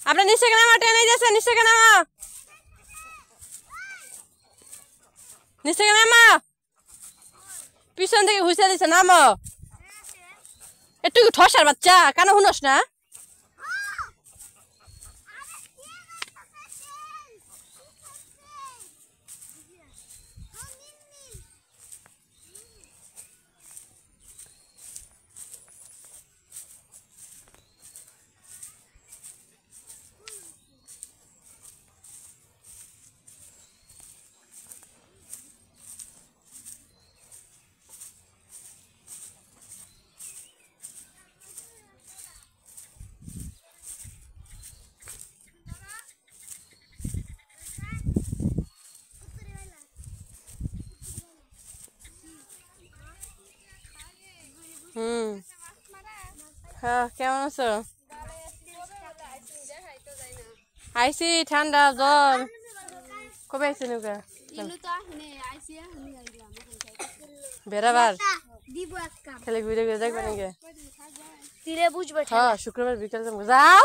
আপনার নিচে নামা, টেনে যাচ্ছে, নিচে নামা, নিচে নামা, পিছন থেকে হুইসে দিচ্ছে, নামো। একটু ঠসার বাচ্চা, কেন শুনোস না? হ্যাঁ, কেমন আছো? আইসি, ঠান্ডা জ্বর। কবে আইসি নৌকা? বেড়াবার খালি ঘুরে ঘুরে দেখবে নাকি? হ্যাঁ, শুক্রবার বিকাল যাও।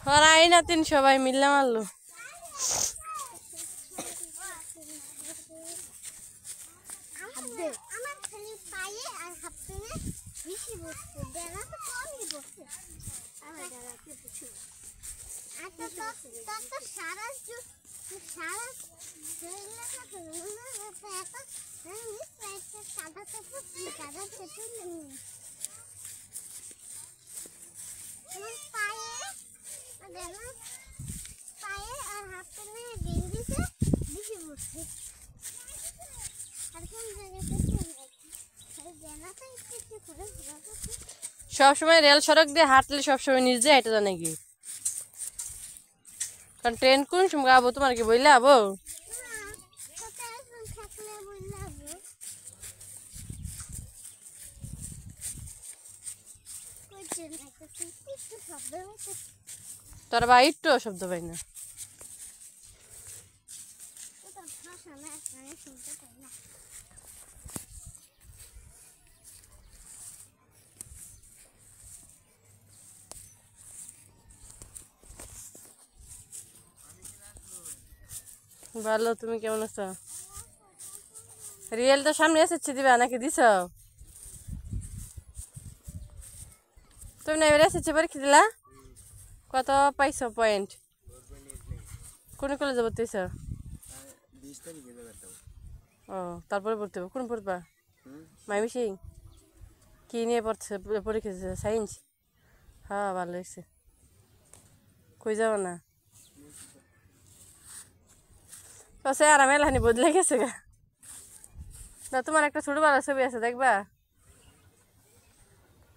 হরাই না, তিন সবাই মিললে মারলো। সবসময় রেল সড়ক দিয়ে হাঁটলে সবসময় নিজে হেঁটে যায় নাকি? কারণ ট্রেন কোন সময় আবো তোমার কি বইলে আবো? তোর ভাই একটু শব্দ পাই না। ভালো, তুমি কেমন আছো? রিয়েল তো সামনে এসেছি, দিবা নাকি দিছ? তুমি না এবার এসেছি পরীক্ষা দিলা? কত পাইছো পয়েন্ট? কোন কলেজে ভর্তি হইছ? ও, তারপরে পড়তে হবে। কোন পড়বা? মাইমি সিং। কি নিয়ে পড়ছে পরীক্ষা দিচ্ছে? সায়েন্স? হ্যাঁ, ভালো হয়েছে। কই যাবো না? তো সে আর মেলাহানি বদলে গেছে গা। না, তোমার একটা ছোটবেলার ছবি আছে, দেখবা?